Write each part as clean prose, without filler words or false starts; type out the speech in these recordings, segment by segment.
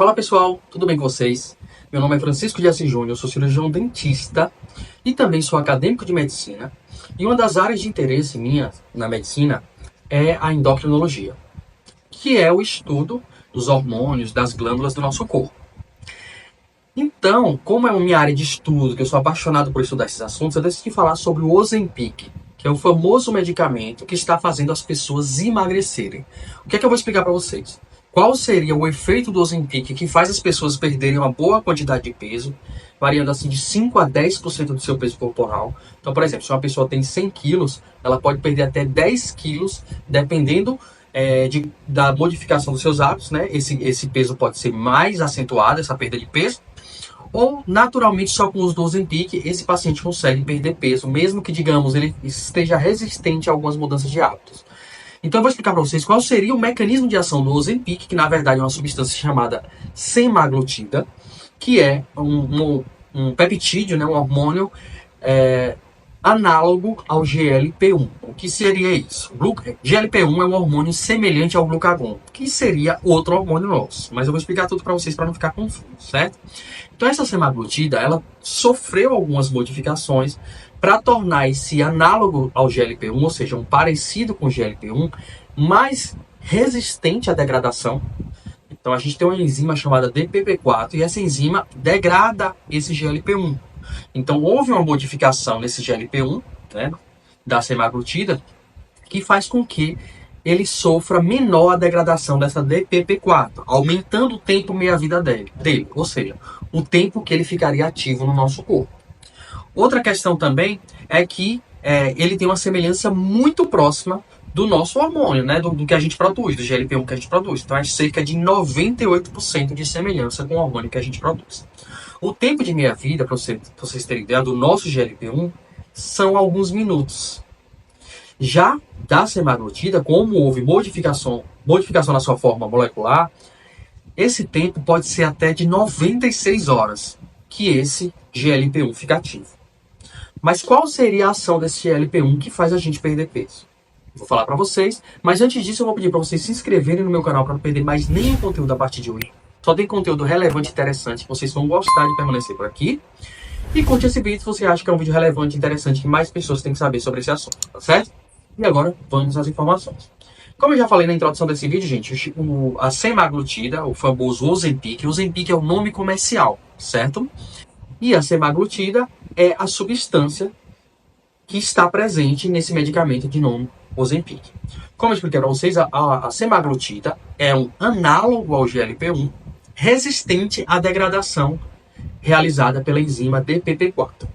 Fala pessoal, tudo bem com vocês? Meu nome é Francisco de Assis Júnior, sou cirurgião dentista e também sou acadêmico de medicina. E uma das áreas de interesse minha na medicina é a endocrinologia, que é o estudo dos hormônios, das glândulas do nosso corpo. Então, como é a minha área de estudo, que eu sou apaixonado por estudar esses assuntos, eu decidi falar sobre o Ozempic, que é o famoso medicamento que está fazendo as pessoas emagrecerem. O que é que eu vou explicar para vocês? Qual seria o efeito do Ozempic que faz as pessoas perderem uma boa quantidade de peso, variando assim de 5 a 10% do seu peso corporal. Então, por exemplo, se uma pessoa tem 100 quilos, ela pode perder até 10 quilos, dependendo da modificação dos seus hábitos, né? Esse peso pode ser mais acentuado, essa perda de peso, ou naturalmente só com o uso do Ozempic esse paciente consegue perder peso, mesmo que, digamos, ele esteja resistente a algumas mudanças de hábitos. Então eu vou explicar para vocês qual seria o mecanismo de ação do Ozempic, que na verdade é uma substância chamada semaglutida, que é um peptídeo, né, um hormônio análogo ao GLP-1. O que seria isso? GLP-1 é um hormônio semelhante ao glucagon, que seria outro hormônio nosso. Mas eu vou explicar tudo para vocês para não ficar confuso, certo? Então essa semaglutida, ela sofreu algumas modificações para tornar esse análogo ao GLP-1, ou seja, um parecido com o GLP-1, mais resistente à degradação. Então a gente tem uma enzima chamada DPP4 e essa enzima degrada esse GLP-1. Então houve uma modificação nesse GLP-1, né, da semaglutida, que faz com que ele sofra menor a degradação dessa DPP4, aumentando o tempo meia-vida dele, ou seja, o tempo que ele ficaria ativo no nosso corpo. Outra questão também é que ele tem uma semelhança muito próxima do nosso hormônio, né, do que a gente produz, do GLP-1 que a gente produz. Então é cerca de 98% de semelhança com o hormônio que a gente produz. O tempo de meia-vida, para vocês terem ideia, do nosso GLP-1 são alguns minutos. Já da semaglutida, como houve modificação na sua forma molecular, esse tempo pode ser até de 96 horas que esse GLP-1 fica ativo. Mas qual seria a ação desse GLP-1 que faz a gente perder peso? Vou falar para vocês, mas antes disso eu vou pedir para vocês se inscreverem no meu canal para não perder mais nenhum conteúdo a partir de hoje. Só tem conteúdo relevante e interessante que vocês vão gostar de permanecer por aqui. E curte esse vídeo se você acha que é um vídeo relevante e interessante que mais pessoas têm que saber sobre esse assunto, tá certo? E agora vamos às informações. Como eu já falei na introdução desse vídeo, gente, a semaglutida, o famoso Ozempic, o Ozempic é o nome comercial, certo? E a semaglutida é a substância que está presente nesse medicamento de nome Ozempic. Como eu expliquei para vocês, a semaglutida é um análogo ao GLP-1 resistente à degradação realizada pela enzima DPP4.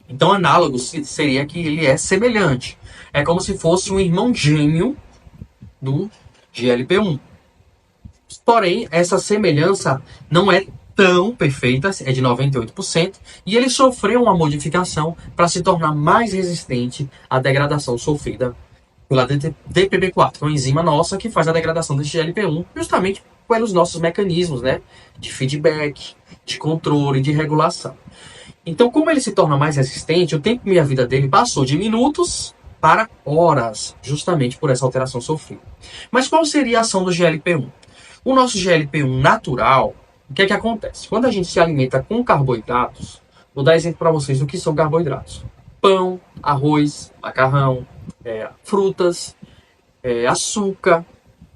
Então, análogo seria que ele é semelhante. É como se fosse um irmão gêmeo do GLP-1. Porém, essa semelhança não é tão perfeita, é de 98%, e ele sofreu uma modificação para se tornar mais resistente à degradação sofrida pela DPP4, uma enzima nossa que faz a degradação desse GLP-1, justamente pelos nossos mecanismos, né, de feedback, de controle, de regulação. Então, como ele se torna mais resistente, o tempo meia-vida dele passou de minutos para horas, justamente por essa alteração sofrida. Mas qual seria a ação do GLP-1? O nosso GLP-1 natural, o que é que acontece? Quando a gente se alimenta com carboidratos, vou dar exemplo para vocês do que são carboidratos. Pão, arroz, macarrão, frutas, açúcar,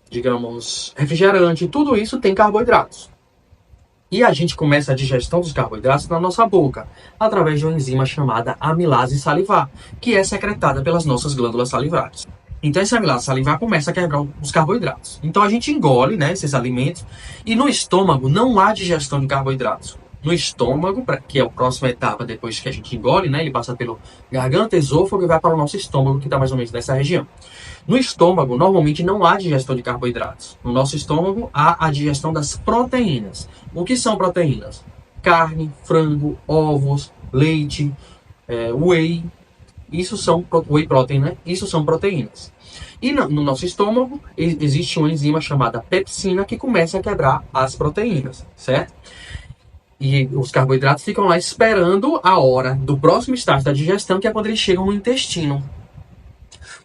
digamos, refrigerante, tudo isso tem carboidratos. E a gente começa a digestão dos carboidratos na nossa boca, através de uma enzima chamada amilase salivar, que é secretada pelas nossas glândulas salivares. Então essa amilase salivar começa a quebrar os carboidratos. Então a gente engole, né, esses alimentos, e no estômago não há digestão de carboidratos. No estômago, que é a próxima etapa depois que a gente engole, né, ele passa pelo garganta, esôfago e vai para o nosso estômago, que está mais ou menos nessa região. No estômago, normalmente não há digestão de carboidratos. No nosso estômago, há a digestão das proteínas. O que são proteínas? Carne, frango, ovos, leite, whey. Isso são whey protein, né? Isso são proteínas. E no nosso estômago, existe uma enzima chamada pepsina que começa a quebrar as proteínas, certo? E os carboidratos ficam lá esperando a hora do próximo estágio da digestão, que é quando eles chegam no intestino.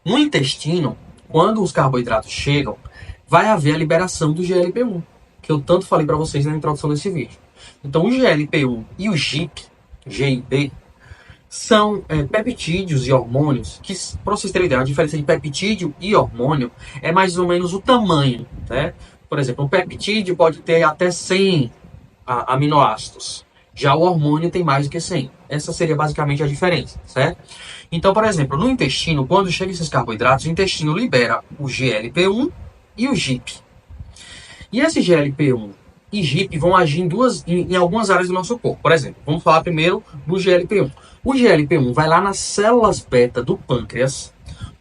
No intestino, quando os carboidratos chegam, vai haver a liberação do GLP-1, que eu tanto falei para vocês na introdução desse vídeo. Então, o GLP-1 e o GIP são peptídeos e hormônios que, para vocês terem ideia, a diferença de peptídeo e hormônio é mais ou menos o tamanho, né? Por exemplo, um peptídeo pode ter até 100 aminoácidos. Já o hormônio tem mais do que 100. Essa seria basicamente a diferença, certo? Então, por exemplo, no intestino, quando chegam esses carboidratos, o intestino libera o GLP-1 e o GIP. E esse GLP-1 e GIP vão agir em algumas áreas do nosso corpo. Por exemplo, vamos falar primeiro do GLP-1. O GLP-1 vai lá nas células beta do pâncreas.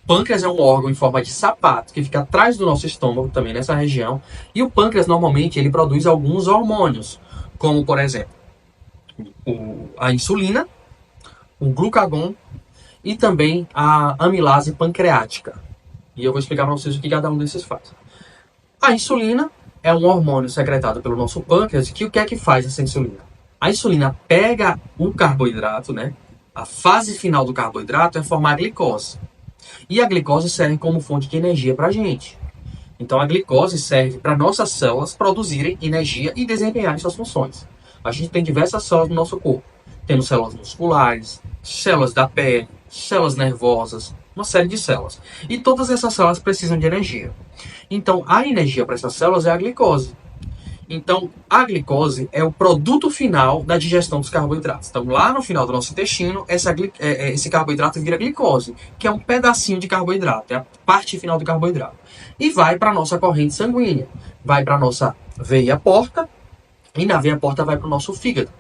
O pâncreas é um órgão em forma de sapato que fica atrás do nosso estômago, também nessa região. E o pâncreas, normalmente, ele produz alguns hormônios, como, por exemplo, a insulina, o glucagon e também a amilase pancreática. E eu vou explicar para vocês o que cada um desses faz. A insulina é um hormônio secretado pelo nosso pâncreas, que o que é que faz essa insulina? A insulina pega o carboidrato, né? A fase final do carboidrato é formar glicose. E a glicose serve como fonte de energia para a gente. Então a glicose serve para nossas células produzirem energia e desempenharem suas funções. A gente tem diversas células no nosso corpo. Temos células musculares, células da pele, células nervosas, uma série de células. E todas essas células precisam de energia. Então a energia para essas células é a glicose. Então, a glicose é o produto final da digestão dos carboidratos. Então, lá no final do nosso intestino, esse carboidrato vira glicose, que é um pedacinho de carboidrato, é a parte final do carboidrato. E vai para a nossa corrente sanguínea, vai para a nossa veia porta, e na veia porta vai para o nosso fígado.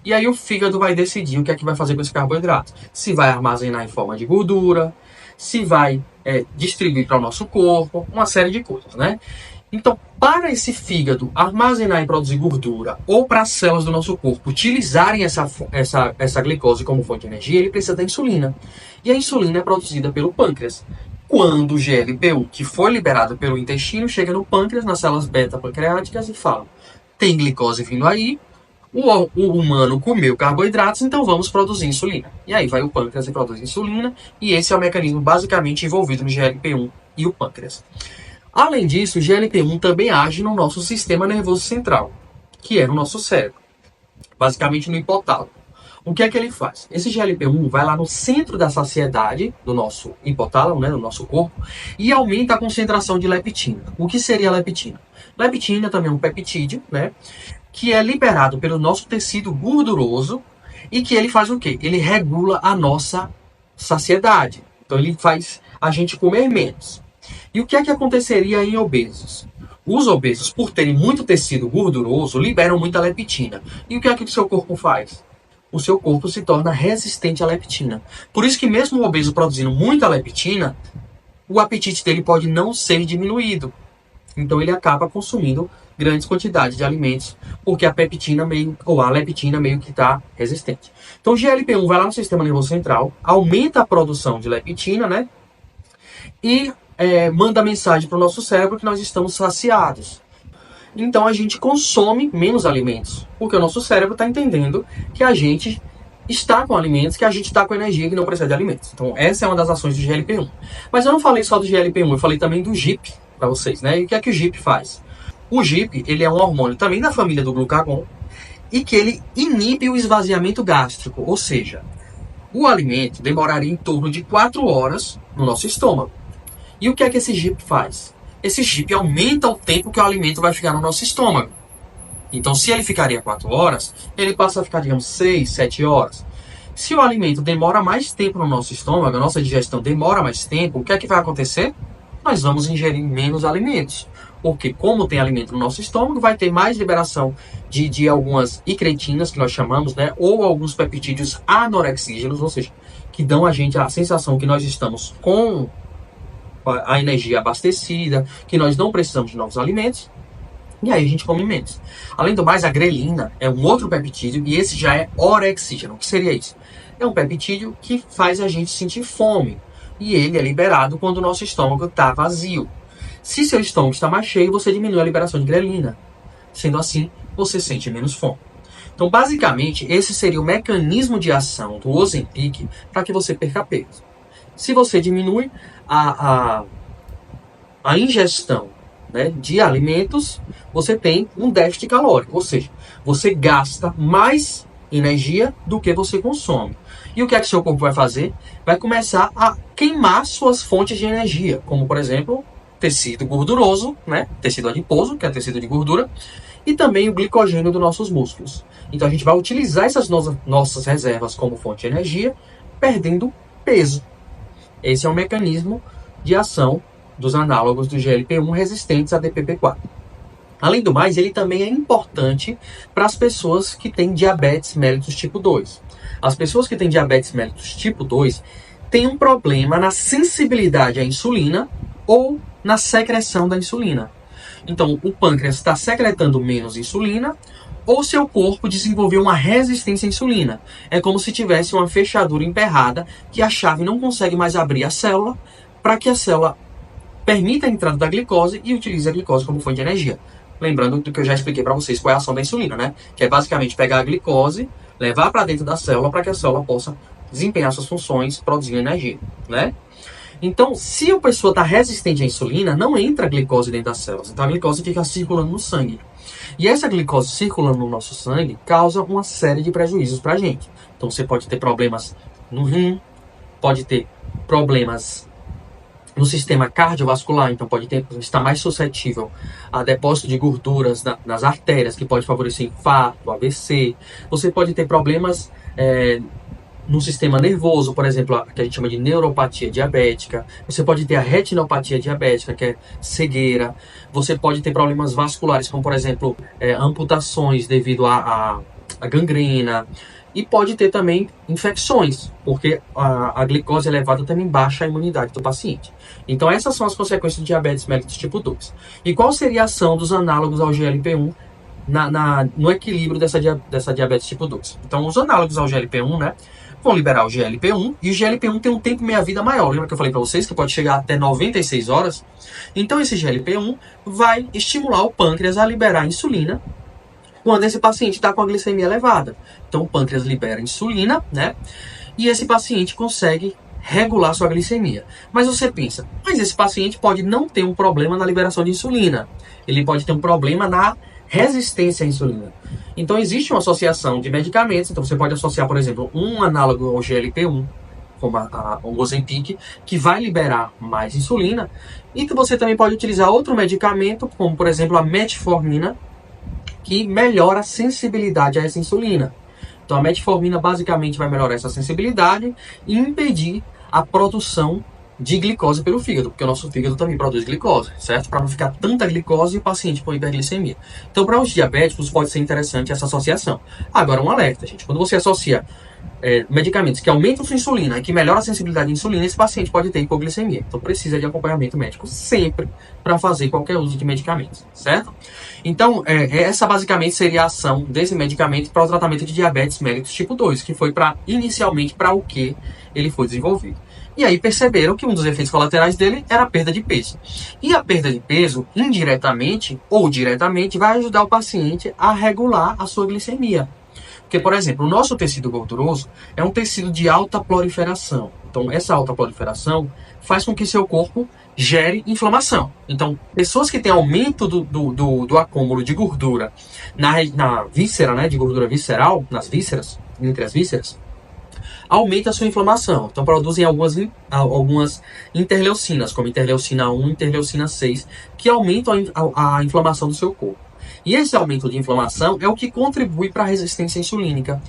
E aí o fígado vai decidir o que é que vai fazer com esse carboidrato. Se vai armazenar em forma de gordura, se vai distribuir para o nosso corpo, uma série de coisas, né? Então, para esse fígado armazenar e produzir gordura, ou para as células do nosso corpo utilizarem essa glicose como fonte de energia, ele precisa da insulina. E a insulina é produzida pelo pâncreas. Quando o GLP-1, que foi liberado pelo intestino, chega no pâncreas, nas células beta-pancreáticas, e fala: tem glicose vindo aí, o humano comeu carboidratos, então vamos produzir insulina. E aí vai o pâncreas e produz insulina, e esse é o mecanismo basicamente envolvido no GLP-1 e o pâncreas. Além disso, o GLP-1 também age no nosso sistema nervoso central, que é no nosso cérebro, basicamente no hipotálamo. O que é que ele faz? Esse GLP-1 vai lá no centro da saciedade do nosso hipotálamo, né, do nosso corpo, e aumenta a concentração de leptina. O que seria a leptina? Leptina também é um peptídeo, né, que é liberado pelo nosso tecido gorduroso e que ele faz o quê? Ele regula a nossa saciedade. Então ele faz a gente comer menos. E o que é que aconteceria em obesos? Os obesos, por terem muito tecido gorduroso, liberam muita leptina. E o que é que o seu corpo faz? O seu corpo se torna resistente à leptina. Por isso que mesmo o obeso produzindo muita leptina, o apetite dele pode não ser diminuído. Então ele acaba consumindo grandes quantidades de alimentos, porque a leptina meio que está resistente. Então o GLP-1 vai lá no sistema nervoso central, aumenta a produção de leptina, né? E manda mensagem para o nosso cérebro que nós estamos saciados. Então a gente consome menos alimentos, porque o nosso cérebro está entendendo que a gente está com alimentos, que a gente está com energia, que não precisa de alimentos. Então essa é uma das ações do GLP-1. Mas eu não falei só do GLP-1, eu falei também do GIP para vocês, né? E o que é que o GIP faz? O GIP, ele é um hormônio também da família do glucagon e que ele inibe o esvaziamento gástrico, ou seja, o alimento demoraria em torno de 4 horas no nosso estômago. E o que é que esse GIP faz? Esse GIP aumenta o tempo que o alimento vai ficar no nosso estômago. Então, se ele ficaria 4 horas, ele passa a ficar, digamos, 6, 7 horas. Se o alimento demora mais tempo no nosso estômago, a nossa digestão demora mais tempo, o que é que vai acontecer? Nós vamos ingerir menos alimentos. Porque como tem alimento no nosso estômago, vai ter mais liberação de algumas incretinas, que nós chamamos, né? Ou alguns peptídeos anorexígenos, ou seja, que dão a gente a sensação que nós estamos com a energia abastecida, que nós não precisamos de novos alimentos, e aí a gente come menos. Além do mais, a grelina é um outro peptídeo, e esse já é orexígeno. O que seria isso? É um peptídeo que faz a gente sentir fome, e ele é liberado quando o nosso estômago está vazio. Se seu estômago está mais cheio, você diminui a liberação de grelina. Sendo assim, você sente menos fome. Então, basicamente, esse seria o mecanismo de ação do Ozempic para que você perca peso. Se você diminui a ingestão né, de alimentos, você tem um déficit calórico, ou seja, você gasta mais energia do que você consome. E o que é que seu corpo vai fazer? Vai começar a queimar suas fontes de energia, como por exemplo, tecido gorduroso, né, tecido adiposo, que é tecido de gordura, e também o glicogênio dos nossos músculos. Então a gente vai utilizar essas nossas reservas como fonte de energia, perdendo peso. Esse é o mecanismo de ação dos análogos do GLP-1 resistentes a DPP-4. Além do mais, ele também é importante para as pessoas que têm diabetes mellitus tipo 2. As pessoas que têm diabetes mellitus tipo 2 têm um problema na sensibilidade à insulina ou na secreção da insulina. Então, o pâncreas está secretando menos insulina ou seu corpo desenvolveu uma resistência à insulina. É como se tivesse uma fechadura emperrada que a chave não consegue mais abrir a célula para que a célula permita a entrada da glicose e utilize a glicose como fonte de energia. Lembrando do que eu já expliquei para vocês qual é a ação da insulina, né? Que é basicamente pegar a glicose, levar para dentro da célula para que a célula possa desempenhar suas funções produzindo energia, né? Então, se a pessoa está resistente à insulina, não entra glicose dentro das células. Então, a glicose fica circulando no sangue. E essa glicose circulando no nosso sangue causa uma série de prejuízos para a gente. Então, você pode ter problemas no rim, pode ter problemas no sistema cardiovascular, então pode estar mais suscetível a depósito de gorduras nas artérias, que pode favorecer infarto, AVC. Você pode ter problemas no sistema nervoso, por exemplo, que a gente chama de neuropatia diabética. Você pode ter a retinopatia diabética, que é cegueira. Você pode ter problemas vasculares, como por exemplo, amputações devido a gangrena. E pode ter também infecções, porque a glicose elevada também baixa a imunidade do paciente. Então essas são as consequências do diabetes mellitus tipo 2. E qual seria a ação dos análogos ao GLP-1 no equilíbrio dessa diabetes tipo 2? Então os análogos ao GLP-1, né, vão liberar o GLP-1, e o GLP-1 tem um tempo meia-vida maior. Lembra que eu falei para vocês que pode chegar até 96 horas? Então esse GLP-1 vai estimular o pâncreas a liberar insulina quando esse paciente está com a glicemia elevada. Então o pâncreas libera insulina, né? E esse paciente consegue regular sua glicemia. Mas você pensa, mas esse paciente pode não ter um problema na liberação de insulina. Ele pode ter um problema na resistência à insulina. Então existe uma associação de medicamentos. Então você pode associar, por exemplo, um análogo ao GLP-1, como o Ozempic, que vai liberar mais insulina. E que você também pode utilizar outro medicamento, como por exemplo a metformina, que melhora a sensibilidade a essa insulina. Então a metformina basicamente vai melhorar essa sensibilidade e impedir a produção de glicose pelo fígado, porque o nosso fígado também produz glicose, certo? Para não ficar tanta glicose e o paciente com hiperglicemia. Então para os diabéticos pode ser interessante essa associação. Agora um alerta, gente, quando você associa medicamentos que aumentam sua insulina e que melhoram a sensibilidade à insulina, esse paciente pode ter hipoglicemia. Então precisa de acompanhamento médico sempre para fazer qualquer uso de medicamentos, certo? Então essa basicamente seria a ação desse medicamento para o tratamento de diabetes mellitus tipo 2, que foi inicialmente para o que ele foi desenvolvido. E aí perceberam que um dos efeitos colaterais dele era a perda de peso. E a perda de peso, indiretamente ou diretamente, vai ajudar o paciente a regular a sua glicemia. Porque, por exemplo, o nosso tecido gorduroso é um tecido de alta proliferação. Então, essa alta proliferação faz com que seu corpo gere inflamação. Então, pessoas que têm aumento do acúmulo de gordura na víscera, né, de gordura visceral, nas vísceras, entre as vísceras, aumenta a sua inflamação. Então, produzem algumas interleucinas, como interleucina 1 e interleucina 6, que aumentam a inflamação do seu corpo. E esse aumento de inflamação é o que contribui para a resistência insulínica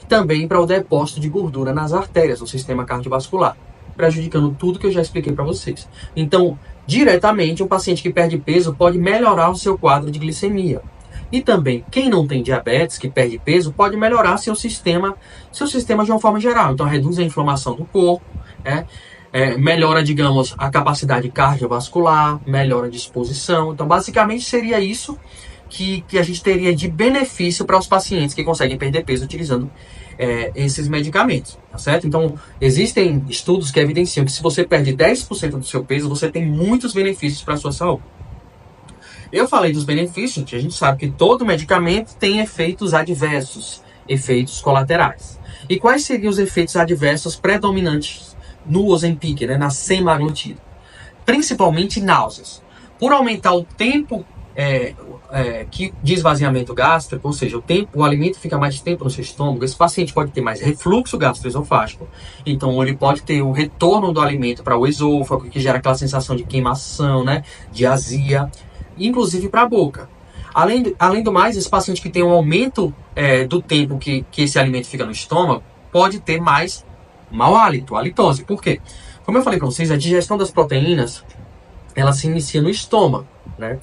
e também para o depósito de gordura nas artérias do sistema cardiovascular, prejudicando tudo que eu já expliquei para vocês. Então, diretamente, um paciente que perde peso pode melhorar o seu quadro de glicemia. E também, quem não tem diabetes, que perde peso, pode melhorar seu sistema de uma forma geral. Então, reduz a inflamação do corpo, melhora, digamos, a capacidade cardiovascular, melhora a disposição. Então, basicamente, seria isso que a gente teria de benefício para os pacientes que conseguem perder peso utilizando esses medicamentos, tá certo? Então, existem estudos que evidenciam que se você perde 10% do seu peso, você tem muitos benefícios para a sua saúde. Eu falei dos benefícios, a gente sabe que todo medicamento tem efeitos adversos, efeitos colaterais. E quais seriam os efeitos adversos predominantes no Ozempic, na semaglutida? Principalmente náuseas. Por aumentar o tempo de esvaziamento gástrico, ou seja, o alimento fica mais tempo no seu estômago, esse paciente pode ter mais refluxo gastroesofágico, então ele pode ter o retorno do alimento para o esôfago, que gera aquela sensação de queimação, né, de azia, inclusive para a boca. Além do mais, esse paciente que tem um aumento do tempo que esse alimento fica no estômago, pode ter mais mau hálito, halitose. Por quê? Como eu falei para vocês, a digestão das proteínas, ela se inicia no estômago, né?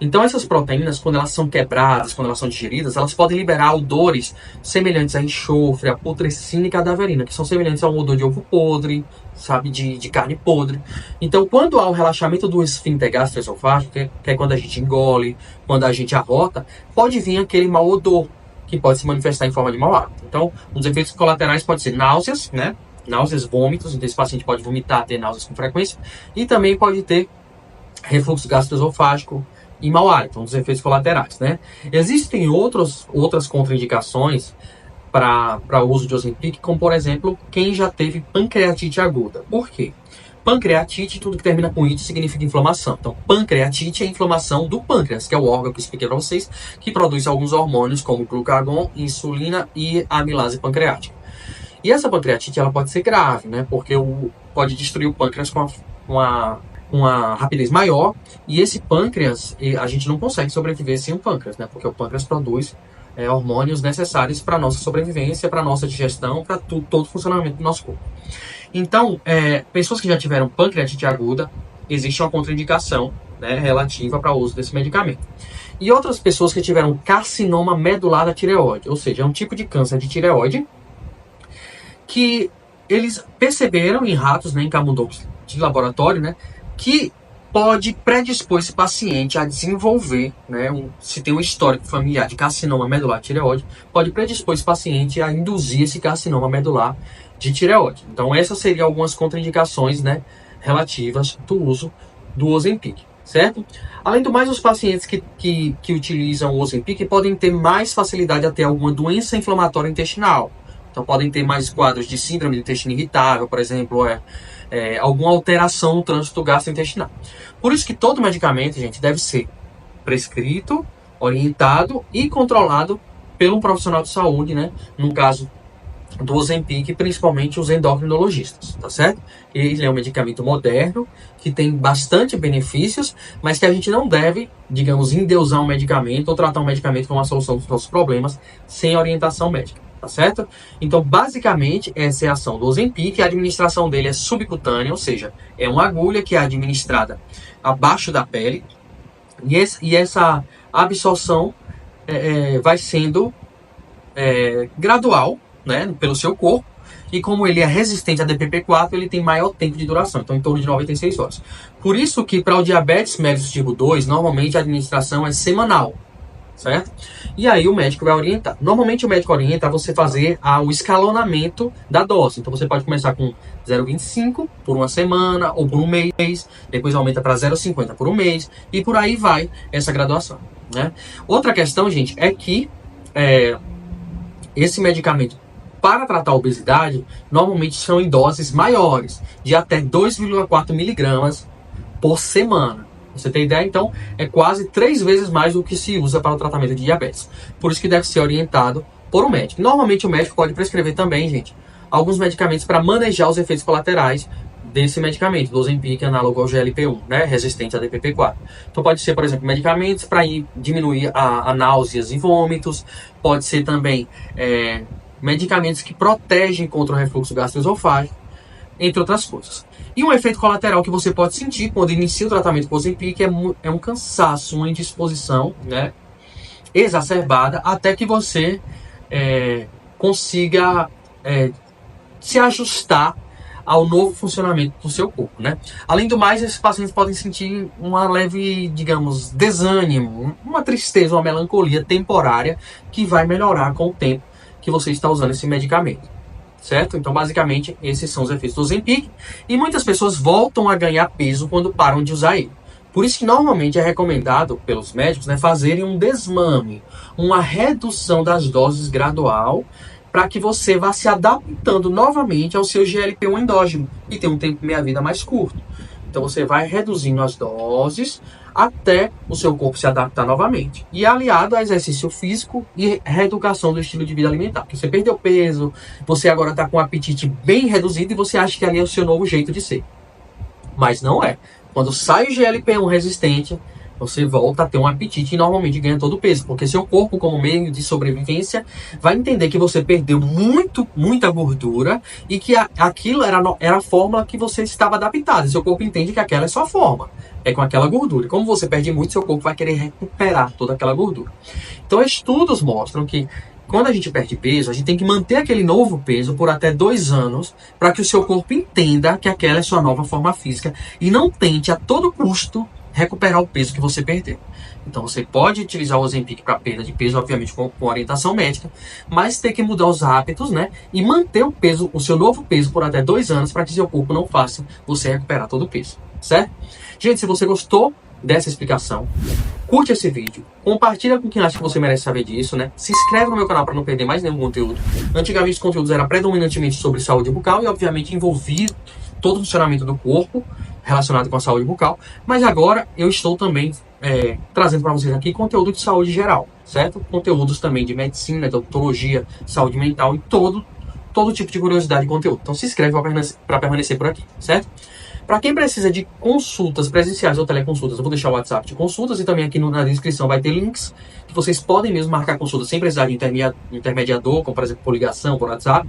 Então essas proteínas, quando elas são quebradas, quando elas são digeridas, elas podem liberar odores semelhantes a enxofre, a putrescina e cadaverina, que são semelhantes a um odor de ovo podre, sabe, de carne podre. Então, quando há o relaxamento do esfíncter gastroesofágico, que é quando a gente engole, quando a gente arrota, pode vir aquele mau odor, que pode se manifestar em forma de mau hálito. Então, um dos efeitos colaterais pode ser náuseas, né? Náuseas, vômitos, então esse paciente pode vomitar, ter náuseas com frequência, e também pode ter refluxo gastroesofágico e mau hálito, um dos efeitos colaterais, né? Existem outras contraindicações para o uso de Ozempic, como por exemplo, quem já teve pancreatite aguda. Por quê? Pancreatite, tudo que termina com it significa inflamação. Então, pancreatite é a inflamação do pâncreas, que é o órgão que eu expliquei para vocês, que produz alguns hormônios como glucagon, insulina e amilase pancreática. E essa pancreatite, ela pode ser grave, né? Porque pode destruir o pâncreas com uma rapidez maior, e esse pâncreas, a gente não consegue sobreviver sem o pâncreas, né? Porque o pâncreas produz hormônios necessários para a nossa sobrevivência, para a nossa digestão, para todo o funcionamento do nosso corpo. Então, pessoas que já tiveram pancreatite aguda, existe uma contraindicação, né, relativa para o uso desse medicamento. E outras pessoas que tiveram carcinoma medular da tireoide, ou seja, é um tipo de câncer de tireoide que eles perceberam em ratos, né, em camundongos de laboratório, né, que pode predispor esse paciente a desenvolver, né, se tem um histórico familiar de carcinoma medular de tireoide, pode predispor esse paciente a induzir esse carcinoma medular de tireoide. Então essas seriam algumas contraindicações, né, relativas do uso do Ozempic, certo? Além do mais, os pacientes que utilizam o Ozempic podem ter mais facilidade a ter alguma doença inflamatória intestinal. Então podem ter mais quadros de síndrome do intestino irritável, por exemplo, alguma alteração no trânsito gastrointestinal. Por isso que todo medicamento, gente, deve ser prescrito, orientado e controlado pelo profissional de saúde, né? No caso do Ozempic, principalmente os endocrinologistas, tá certo? Ele é um medicamento moderno, que tem bastante benefícios, mas que a gente não deve, digamos, endeusar um medicamento ou tratar um medicamento como a solução dos nossos problemas sem orientação médica, tá certo? Então, basicamente, essa é a ação do Ozempic. A administração dele é subcutânea, ou seja, é uma agulha que é administrada abaixo da pele, e essa absorção vai sendo gradual, né, pelo seu corpo, e como ele é resistente a DPP-4, ele tem maior tempo de duração, então em torno de 96 horas. Por isso que para o diabetes mellitus tipo 2, normalmente a administração é semanal, certo? E aí o médico vai orientar. Normalmente o médico orienta a você fazer o escalonamento da dose. Então você pode começar com 0,25 por uma semana ou por um mês, depois aumenta para 0,50 por um mês, e por aí vai essa graduação, né? Outra questão, gente, é que esse medicamento para tratar a obesidade, normalmente são em doses maiores, de até 2,4 miligramas por semana. Você tem ideia? Então, é quase 3 vezes mais do que se usa para o tratamento de diabetes. Por isso que deve ser orientado por um médico. Normalmente o médico pode prescrever também, gente, alguns medicamentos para manejar os efeitos colaterais desse medicamento, do Ozempic, análogo ao GLP-1, né, resistente a DPP-4. Então pode ser, por exemplo, medicamentos para diminuir a náuseas e vômitos, pode ser também medicamentos que protegem contra o refluxo gastroesofágico, entre outras coisas. E um efeito colateral que você pode sentir quando inicia o tratamento com o Ozempic é um cansaço, uma indisposição, né, exacerbada, até que você consiga se ajustar ao novo funcionamento do seu corpo, né? Além do mais, esses pacientes podem sentir uma leve, digamos, desânimo, uma tristeza, uma melancolia temporária que vai melhorar com o tempo que você está usando esse medicamento, certo? Então, basicamente, esses são os efeitos do Ozempic, e muitas pessoas voltam a ganhar peso quando param de usar ele. Por isso que normalmente é recomendado pelos médicos, né, fazerem um desmame, uma redução das doses gradual, para que você vá se adaptando novamente ao seu GLP-1 endógeno e ter um tempo meia-vida mais curto. Então você vai reduzindo as doses até o seu corpo se adaptar novamente. E aliado a exercício físico e reeducação do estilo de vida alimentar. Porque você perdeu peso, você agora está com um apetite bem reduzido e você acha que ali é o seu novo jeito de ser. Mas não é. Quando sai o GLP-1 resistente, você volta a ter um apetite e normalmente ganha todo o peso. Porque seu corpo, como meio de sobrevivência, vai entender que você perdeu muita gordura e que aquilo era a fórmula que você estava adaptado. E seu corpo entende que aquela é sua forma. É com aquela gordura. E como você perde muito, seu corpo vai querer recuperar toda aquela gordura. Então, estudos mostram que quando a gente perde peso, a gente tem que manter aquele novo peso por até 2 anos para que o seu corpo entenda que aquela é sua nova forma física e não tente a todo custo recuperar o peso que você perdeu. Então você pode utilizar o Ozempic para perda de peso, obviamente com orientação médica, mas tem que mudar os hábitos, né? E manter o peso, o seu novo peso por até 2 anos para que seu corpo não faça você recuperar todo o peso, certo? Gente, se você gostou dessa explicação, curte esse vídeo, compartilha com quem acha que você merece saber disso, né? Se inscreve no meu canal para não perder mais nenhum conteúdo. Antigamente os conteúdos eram predominantemente sobre saúde bucal e obviamente envolvia todo o funcionamento do corpo relacionado com a saúde bucal, mas agora eu estou também trazendo para vocês aqui conteúdo de saúde geral, certo? Conteúdos também de medicina, de odontologia, saúde mental e todo tipo de curiosidade e conteúdo. Então se inscreve para permanecer por aqui, certo? Para quem precisa de consultas presenciais ou teleconsultas, eu vou deixar o WhatsApp de consultas e também aqui na descrição vai ter links que vocês podem mesmo marcar consulta sem precisar de intermediador, como por exemplo por ligação, por WhatsApp.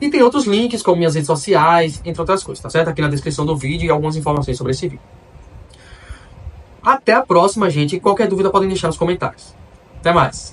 E tem outros links como minhas redes sociais, entre outras coisas, tá certo? Aqui na descrição do vídeo e algumas informações sobre esse vídeo. Até a próxima, gente. E qualquer dúvida podem deixar nos comentários. Até mais!